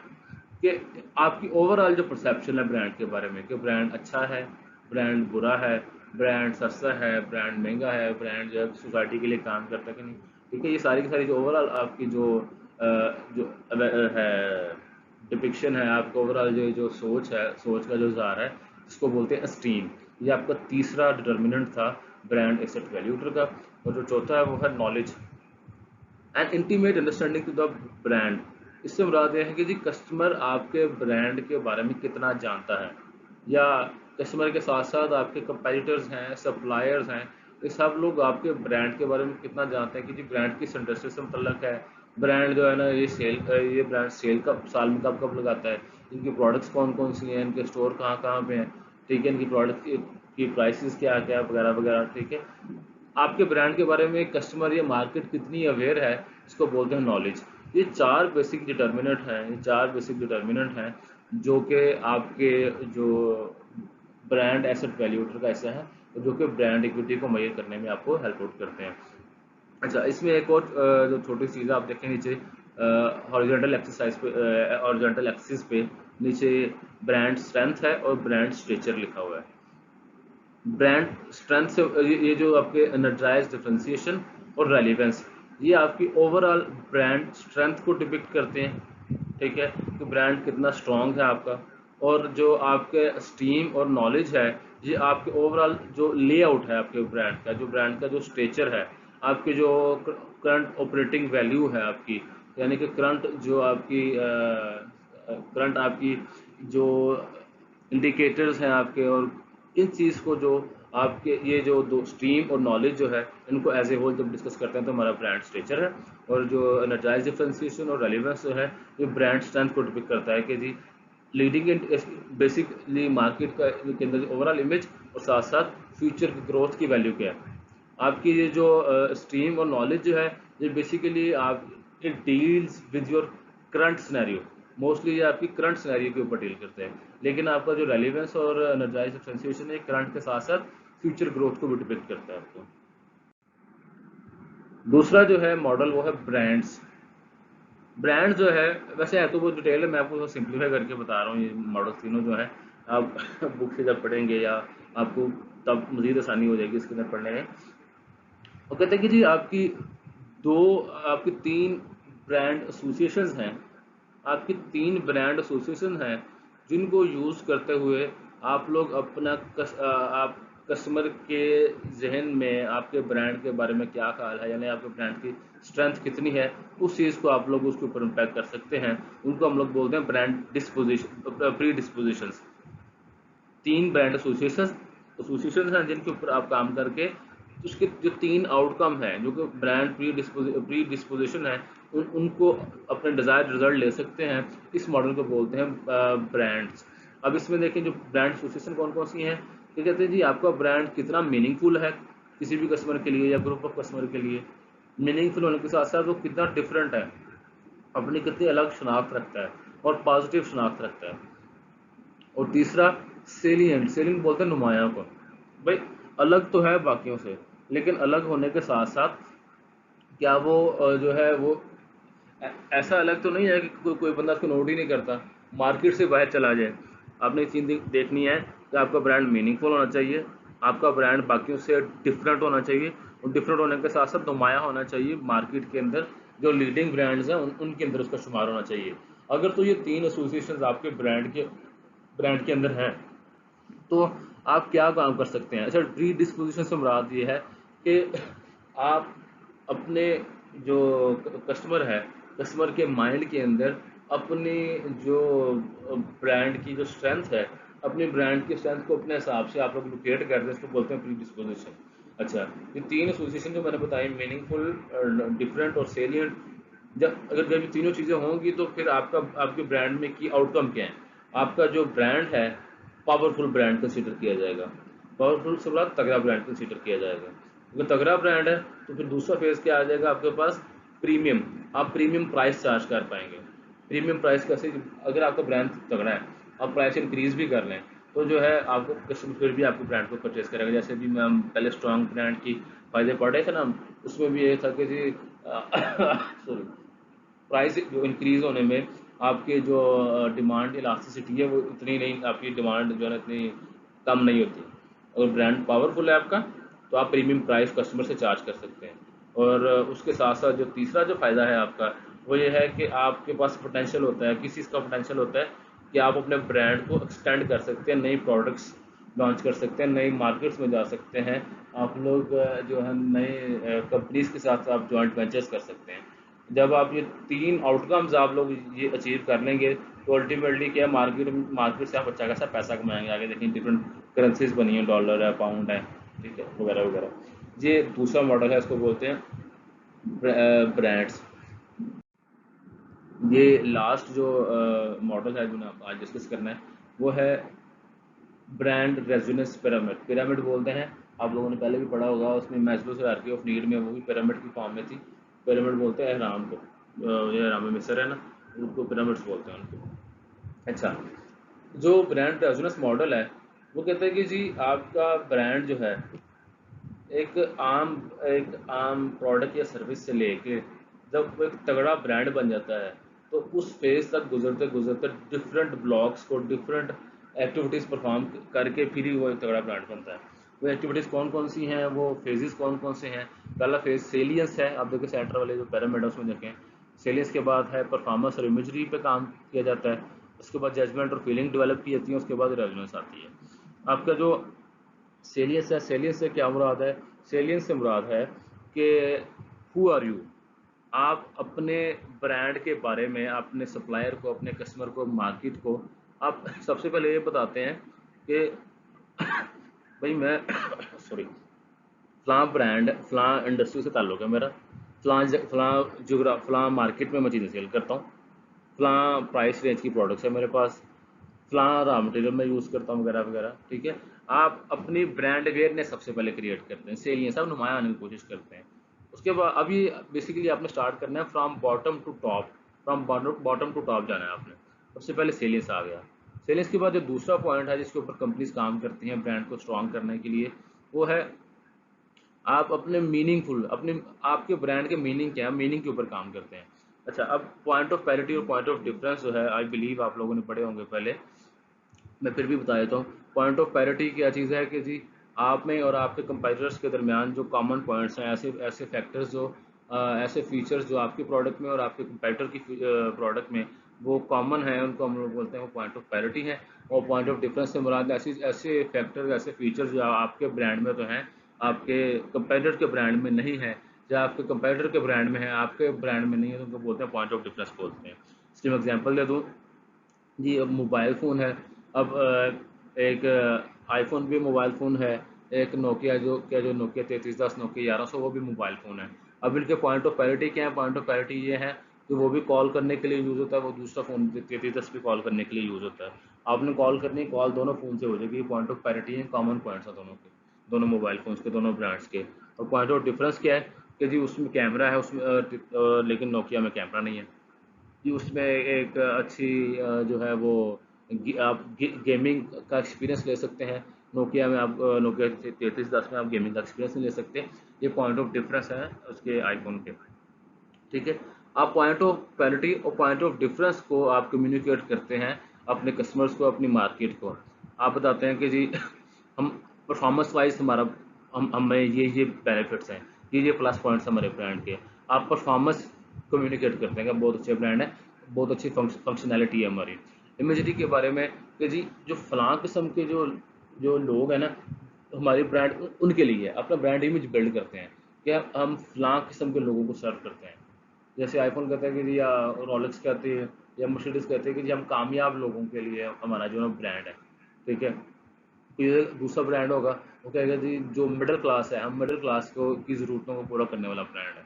कि आपकी ओवरऑल जो परसेप्शन है ब्रांड के बारे में, कि ब्रांड अच्छा है, ब्रांड बुरा है, ब्रांड सस्ता है, ब्रांड महंगा है, ब्रांड जो है सोसाइटी के लिए काम करता है कि नहीं, ठीक है। ये सारी की सारी जो ओवरऑल आपकी जो है डिपिक्शन है, आपका ओवरऑल जो जो सोच है, सोच का जो इज़हार है, जिसको बोलते हैं स्टीम, ये आपका तीसरा डिटर्मिनेंट था ब्रांड एसेट वैल्यूटर का। और जो चौथा है वो है knowledge and intimate understanding to the brand. इससे मुराद यह है कि जी कस्टमर आपके ब्रांड के बारे में कितना जानता है, या कस्टमर के साथ साथ आपके कंपेटिटर्स हैं, सप्लायर्स हैं, ये सब लोग आपके ब्रांड के बारे में कितना जानते हैं कि जी ब्रांड किस इंडस्ट्री से मुतल्लक है, ब्रांड जो है ना ये ब्रांड सेल कब साल में कब कब लगाता है, इनकी प्रोडक्ट्स कौन कौन सी हैं, इनके स्टोर कहाँ कहाँ पे हैं, ठीक है, इनकी प्रोडक्ट की प्राइसेस क्या क्या वगैरह वगैरह, ठीक है। आपके ब्रांड के बारे में कस्टमर या मार्केट कितनी अवेयर है, इसको बोलते हैं नॉलेज। ये चार बेसिक डिटर्मिनेंट हैं, ये चार बेसिक डिटर्मिनेंट हैं जो कि आपके जो ब्रांड एसेट वैल्यूएटर का ऐसा है, जो कि ब्रांड इक्विटी को मेजर करने में आपको हेल्प आउट करते हैं। अच्छा, इसमें एक और जो छोटी चीज़ आप देखें नीचे हॉरिजॉन्टल एक्सरसाइज पे, हॉरिजॉन्टल एक्सिस पे नीचे ब्रांड स्ट्रेंथ है और ब्रांड स्ट्रेचर लिखा हुआ है। ब्रांड स्ट्रेंथ से ये जो आपके एनर्जाइज, डिफरेंशिएशन और रेलिवेंस, ये आपकी ओवरऑल ब्रांड स्ट्रेंथ को डिपिक्ट करते हैं, ठीक है, कि ब्रांड कितना स्ट्रॉन्ग है आपका। और जो आपके स्टीम और नॉलेज है, ये आपके ओवरऑल जो लेआउट है आपके ब्रांड का जो स्ट्रेचर है, आपके जो करंट ऑपरेटिंग वैल्यू है आपकी, यानी कि करंट आपकी जो इंडिकेटर्स हैं आपके, और इन चीज़ को जो आपके ये जो दो स्ट्रीम और नॉलेज जो है, इनको एज ए होल जब डिस्कस करते हैं तो हमारा ब्रांड स्ट्रेचर है। और जो एनर्जाइज, डिफरेंशिएशन और रेलिवेंस जो है, ये ब्रांड स्ट्रेंथ को डिपिक्ट करता है कि जी लीडिंग इन बेसिकली मार्केट का के अंदर ओवरऑल इमेज, और साथ साथ फ्यूचर की ग्रोथ की वैल्यू क्या है। आपकी ये जो स्ट्रीम और नॉलेज जो है, ये बेसिकली आप it deals with your current scenario, mostly ये आपकी करंट सिनेरियो के ऊपर डील करते हैं। लेकिन आपका जो रेलिवेंस और एनर्जाइज डिफरेंशिएशन है, करंट के साथ साथ फ्यूचर ग्रोथ को भी डिपिक्ट करता है आपको। दूसरा जो है मॉडल वो है ब्रांड्स। ब्रांड जो है, वैसे है तो वो डिटेल है, मैं आपको सिंप्लीफाई करके बता रहा हूँ। ये मॉडल तीनों जो है आप बुक से जब पढ़ेंगे या आपको तब मज़ीद आसानी हो जाएगी इसके अंदर पढ़ने में। वो कहते हैं कि जी दो आपकी तीन ब्रांड एसोसिएशंस हैं, आपकी तीन ब्रांड एसोसिएशन हैं, जिनको यूज़ करते हुए आप लोग आप कस्टमर के जहन में आपके ब्रांड के बारे में क्या ख्याल है, यानी आपके ब्रांड की स्ट्रेंथ कितनी है, उस चीज़ को आप लोग उसके ऊपर इम्पैक्ट कर सकते हैं। उनको हम लोग बोलते हैं ब्रांड डिस्पोजिशन, प्री डिस्पोजिशंस। तीन ब्रांड एसोसिएशन हैं जिनके ऊपर आप काम करके उसके जो तीन आउटकम हैं, जो कि ब्रांड प्री डिस्पोजिशन है, उनको अपने डिजायर्ड रिजल्ट ले सकते हैं। इस मॉडल को बोलते हैं ब्रांड्स। अब इसमें देखें जो ब्रांड एसोसिएशन कौन कौन सी हैं। क्या कहते हैं जी, आपका ब्रांड कितना मीनिंगफुल है किसी भी कस्टमर के लिए या ग्रुप ऑफ कस्टमर के लिए। मीनिंगफुल होने के साथ साथ वो कितना डिफरेंट है, अपनी कितनी अलग शनाख्त रखता है और पॉजिटिव शनाख्त रखता है। और तीसरा सेलियंट, सेलिंग बोलते हैं नुमाया को। भाई अलग तो है बाकियों से, लेकिन अलग होने के साथ साथ क्या वो जो है वो ऐसा अलग तो नहीं है कि कोई बंदा उसको नोट ही नहीं करता, मार्केट से बाहर चला जाए। आपने एक चीज़ देखनी है कि आपका ब्रांड मीनिंगफुल होना चाहिए, आपका ब्रांड बाकियों से डिफरेंट होना चाहिए, और डिफरेंट होने के साथ साथ नुमाया होना चाहिए मार्केट के अंदर। जो लीडिंग ब्रांड्स हैं उनके अंदर उसका शुमार होना चाहिए। अगर तो ये तीन एसोसिएशन आपके ब्रांड के अंदर हैं, तो आप क्या काम कर सकते हैं। अच्छा, प्री डिस्पोजिशन से मुराद ये है कि आप अपने जो कस्टमर है, कस्टमर के माइंड के अंदर अपनी जो ब्रांड की जो स्ट्रेंथ है, अपनी ब्रांड की स्ट्रेंथ को अपने हिसाब से आप लोग लोकेट करते हैं, इसको बोलते हैं प्री डिस्पोजिशन। अच्छा, ये तीन एसोसिएशन जो मैंने बताई, मीनिंगफुल, डिफरेंट और सेलियंट, जब अगर कभी तीनों चीज़ें होंगी तो फिर आपका आपके ब्रांड में की आउटकम क्या है, आपका जो ब्रांड है पावरफुल ब्रांड कंसीडर किया जाएगा, पावरफुल से बड़ा तगड़ा ब्रांड कंसीडर किया जाएगा। अगर तगड़ा ब्रांड है तो फिर दूसरा फेज क्या आ जाएगा आपके पास, प्रीमियम। आप प्रीमियम प्राइस चार्ज कर पाएंगे। प्रीमियम प्राइस कैसे, अगर आपका ब्रांड तगड़ा है, आप प्राइस इंक्रीज भी कर लें तो जो है आपको कस्टमर फिर भी आपके ब्रांड को परचेज करेगा। जैसे भी मैं पहले स्ट्रॉन्ग ब्रांड की फायदे पढ़ रहे थे ना, उसमें भी ये था कि जी सॉरी, प्राइस जो इंक्रीज होने में आपके जो डिमांड इलास्टिसिटी है वो इतनी नहीं, आपकी डिमांड जो है ना इतनी कम नहीं होती। अगर ब्रांड पावरफुल है आपका तो आप प्रीमियम प्राइस कस्टमर से चार्ज कर सकते हैं। और उसके साथ साथ जो तीसरा जो फ़ायदा है आपका वो ये है कि आपके पास पोटेंशियल होता है, किस चीज़ का पोटेंशियल होता है कि आप अपने ब्रांड को एक्सटेंड कर सकते हैं, नई प्रोडक्ट्स लॉन्च कर सकते हैं, नई मार्केट्स में जा सकते हैं। आप लोग जो है नए कंपनीज के साथ आप जॉइंट वेंचर्स कर सकते हैं। जब आप ये तीन आउटकम्स आप लोग ये अचीव कर लेंगे तो अल्टीमेटली क्या, मार्केट मार्केट से आप अच्छा खासा पैसा कमाएंगे। आगे देखें डिफरेंट करेंसीज बनी है, डॉलर है, पाउंड है, ठीक है, वगैरह वगैरह। ये दूसरा मॉडल है, इसको बोलते हैं ब्रांड्स। ये लास्ट जो मॉडल है जो ना आप आज डिस्कस करना है वो है ब्रांड रेजोनेंस पिरामिड। पिरामिड बोलते हैं, आप लोगों ने पहले भी पढ़ा होगा, उसमें मैस्लो हायरार्की ऑफ नीड में वो भी पिरामिड की फॉर्म में थी। पिरामिड बोलते हैं अहराम को, ये अहराम मिस्र है ना, उनको पिरामिड्स बोलते हैं उनको। अच्छा, जो ब्रांड रेजोनेंस मॉडल है वो कहते हैं कि जी आपका ब्रांड जो है एक आम प्रोडक्ट या सर्विस से लेके जब वो एक तगड़ा ब्रांड बन जाता है तो उस फेज तक गुजरते गुजरते डिफरेंट ब्लॉक्स को, डिफरेंट एक्टिविटीज़ परफॉर्म करके फिर ही वो एक तगड़ा ब्रांड बनता है। वो एक्टिविटीज़ कौन कौन सी हैं, वो फेजेस कौन कौन से हैं। पहला फेज सेलियंस है, आप देखिए सेंटर वाले जो पैरामिड है उसमें देखें, सेलियंस के बाद है परफॉर्मेंस और इमेजरी पे काम किया जाता है। उसके बाद जजमेंट और फीलिंग डेवलप की जाती है, उसके बाद रेजोनेंस आती है। आपका जो सेलियंस है, सेलियंस से क्या मुराद है, सेलियंस से मुराद है कि हु आर यू। आप अपने ब्रांड के बारे में अपने सप्लायर को, अपने कस्टमर को, मार्केट को आप सबसे पहले ये बताते हैं कि भाई मैं सॉरी, फलां ब्रांड फलां इंडस्ट्री से ताल्लुक़ है मेरा, फलां मार्केट में मैं चीज़ें सेल करता हूँ, फलां प्राइस रेंज की प्रोडक्ट्स है मेरे पास, फलां रॉ मटेरियल मैं यूज़ करता हूँ, वगैरह वगैरह, ठीक है। आप अपनी ब्रांड अवेयरनेस सबसे पहले क्रिएट करते हैं, सेलियंस सब नुमाया आने की कोशिश करते हैं। उसके बाद अभी बेसिकली आपने स्टार्ट करना है from bottom to top, from bottom to top जाना है आपने। सबसे पहले सेलियंस आ गया। सेलियंस के बाद जो दूसरा पॉइंट है जिसके ऊपर कंपनीज काम करती हैं ब्रांड को स्ट्रॉन्ग करने के लिए, वो है आप अपने मीनिंगफुल, अपने आपके ब्रांड के मीनिंग क्या है, मीनिंग के ऊपर काम करते हैं। अच्छा, अब पॉइंट ऑफ पैरिटी और पॉइंट ऑफ डिफरेंस जो है आई बिलीव आप लोगों ने पढ़े होंगे पहले, मैं फिर भी बता देता हूँ। पॉइंट ऑफ पैरिटी क्या चीज़ है कि जी आप में और आपके कंपेटिटर्स के दरमियान जो कॉमन पॉइंट्स हैं, ऐसे ऐसे फैक्टर्स जो ऐसे फीचर्स जो आपके प्रोडक्ट में और आपके कंपेटिटर की प्रोडक्ट में वो कॉमन है, उनको हम लोग बोलते हैं वो पॉइंट ऑफ पैरिटी है। और पॉइंट ऑफ डिफरेंस से मुराद ऐसी ऐसे फैक्टर्स, ऐसे फीचर्स जो आपके ब्रांड में तो हैं, आपके कंपेटिटर के ब्रांड में नहीं है, या आपके कंपेटिटर के ब्रांड में है आपके ब्रांड में नहीं है, तो उनको बोलते हैं पॉइंट ऑफ डिफरेंस बोलते हैं। इसकी मैं एग्जांपल दे दूँ जी, अब मोबाइल फ़ोन है, अब एक आईफोन भी मोबाइल फ़ोन है, एक नोकिया जो नोकिया 3310, नोकिया 1100 वो भी मोबाइल फ़ोन है। अब इनके पॉइंट ऑफ पैरिटी क्या है, पॉइंट ऑफ पैरिटी ये है कि वो भी कॉल करने के लिए यूज़ होता है, वो दूसरा फ़ोन 3310 भी कॉल करने के लिए यूज़ होता है। आपने कॉल करनी, कॉल दोनों फ़ोन से हो जाएगी। ये पॉइंट ऑफ पैरिटी है, कॉमन पॉइंट्स हैं दोनों के, दोनों मोबाइल फ़ोन्स के, दोनों ब्रांड्स के। और पॉइंट ऑफ डिफरेंस क्या है कि जी उसमें कैमरा है, उसमें लेकिन नोकिया में कैमरा नहीं है कि उसमें एक अच्छी जो है वो आप गेमिंग का एक्सपीरियंस ले सकते हैं। नोकिया में आप नोकिया 3310 में आप गेमिंग का एक्सपीरियंस नहीं ले सकते। ये पॉइंट ऑफ डिफरेंस है उसके आईफोन के, ठीक है। आप पॉइंट ऑफ पैरिटी और पॉइंट ऑफ डिफरेंस को आप कम्युनिकेट करते हैं अपने कस्टमर्स को, अपनी मार्केट को। आप बताते हैं कि जी हम परफॉर्मेंस वाइज हमारा हमें ये बेनिफिट्स हैं, ये प्लस पॉइंट्स हमारे ब्रांड के। आप परफॉर्मेंस कम्युनिकेट करते हैं कि बहुत अच्छे ब्रांड है, बहुत अच्छी फंक्शनैलिटी है हमारी। इमेजरी के बारे में कि जी जो फलां किस्म के जो जो लोग हैं ना, हमारी ब्रांड उनके लिए है, अपना ब्रांड इमेज बिल्ड करते हैं कि हम फलां किस्म के लोगों को सर्व करते हैं। जैसे आईफोन कहते हैं कि जी, या रोलेक्स कहती है, या मर्सिडीज कहते हैं कि जी हम कामयाब लोगों के लिए हमारा जो है ब्रांड है, ठीक है। ये दूसरा ब्रांड होगा, वो कहेगा जी जो मिडिल क्लास है, हम मिडिल क्लास को की ज़रूरतों को पूरा करने वाला ब्रांड है,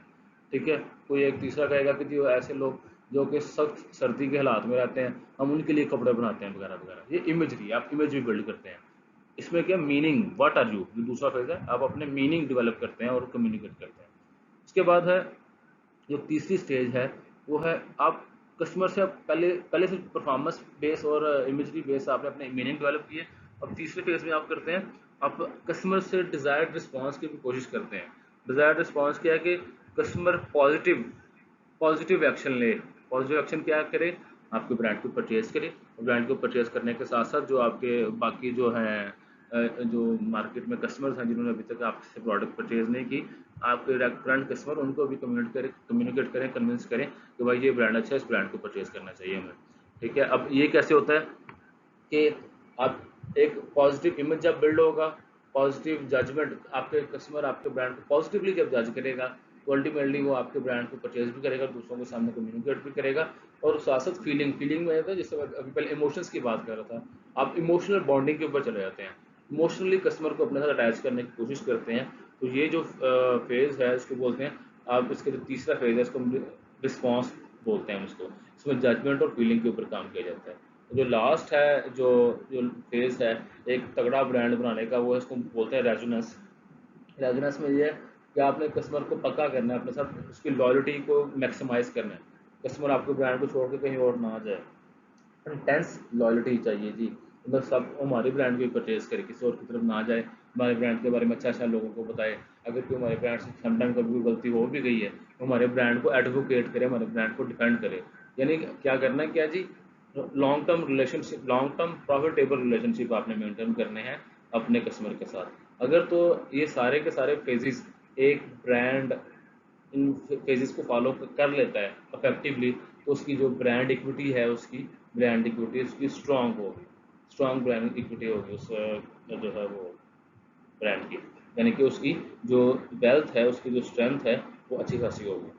ठीक है। कोई एक तीसरा कहेगा कि जो ऐसे लोग जो कि सख्त सर्दी के हालात में रहते हैं, हम उनके लिए कपड़े बनाते हैं वगैरह वगैरह। ये इमेजरी, आप इमेज भी बिल्ड करते हैं। इसमें क्या मीनिंग, व्हाट आर यू, जो दूसरा फेज है, आप अपने मीनिंग डेवलप करते हैं और कम्युनिकेट करते हैं। उसके बाद है जो तीसरी स्टेज है, वो है आप कस्टमर से पहले पहले से परफॉर्मेंस बेस और इमेजरी बेस आपने अपने मीनिंग डेवलप किए। अब तीसरे फेज में आप करते हैं, आप कस्टमर से डिजायर्ड रिस्पॉन्स की भी कोशिश करते हैं। डिजायर्ड रिस्पॉन्स क्या है कि कस्टमर पॉजिटिव पॉजिटिव एक्शन ले। पॉजिटिव एक्शन क्या करे, आपके ब्रांड को परचेज करे। और ब्रांड को परचेज करने के साथ साथ जो आपके बाकी जो हैं जो मार्केट में कस्टमर्स हैं जिन्होंने अभी तक आपसे प्रोडक्ट परचेज नहीं की, आपके करंट कस्टमर, उनको भी कम्युनिकेट करें, कन्विंस करें कि भाई ये ब्रांड अच्छा है, इस ब्रांड को परचेज करना चाहिए हमें। ठीक है। अब ये कैसे होता है कि आप एक पॉजिटिव इमेज जब बिल्ड होगा, पॉजिटिव जजमेंट, आपके कस्टमर आपके ब्रांड को पॉजिटिवली जब जज करेगा, तो अल्टीमेटली वो आपके ब्रांड को परचेज भी करेगा, दूसरों के सामने कम्युनिकेट भी करेगा। और साथ साथ फीलिंग में था, जिससे मैं अभी पहले इमोशंस की बात कर रहा था, आप इमोशनल बॉन्डिंग के ऊपर चले जाते हैं, इमोशनली कस्टमर को अपने साथ अटैच करने की कोशिश करते हैं। तो ये जो फेज है इसको बोलते हैं, आप इसका जो तीसरा फेज है इसको रिस्पॉन्स बोलते हैं उसको। इसमें जजमेंट और फीलिंग के ऊपर काम किया जाता है। जो लास्ट है, जो जो फेज है एक तगड़ा ब्रांड बनाने का, वो है इसको बोलते हैं रेजोनेंस। रेजोनेंस में ये है कि आपने कस्टमर को पक्का करना है अपने साथ, उसकी लॉयल्टी को मैक्सिमाइज करना है। कस्टमर आपके ब्रांड को छोड़ के कहीं और ना जाए, इंटेंस लॉयल्टी चाहिए जी। मतलब सब हमारे ब्रांड को ही परचेज करे, किसी और की तरफ ना जाए, हमारे ब्रांड के बारे में अच्छा अच्छा लोगों को बताए। अगर कोई हमारे ब्रांड से समटाइम कभी कोई गलती हो भी गई है, तो हमारे ब्रांड को एडवोकेट करे, हमारे ब्रांड को डिफेंड करे। यानी क्या करना है, क्या जी, long term relationship, long term profitable relationship आपने मेंटेन करने हैं अपने कस्टमर के साथ। अगर तो ये सारे के सारे फेजेस एक ब्रांड इन फेजेस को फॉलो कर लेता है अफेक्टिवली, तो उसकी जो ब्रांड इक्विटी है, उसकी ब्रांड इक्विटी उसकी स्ट्रांग होगी, स्ट्रांग ब्रांड इक्विटी होगी उस जो है वो ब्रांड की। यानी कि उसकी जो वेल्थ है, उसकी जो स्ट्रेंथ है, वो अच्छी खासी होगी।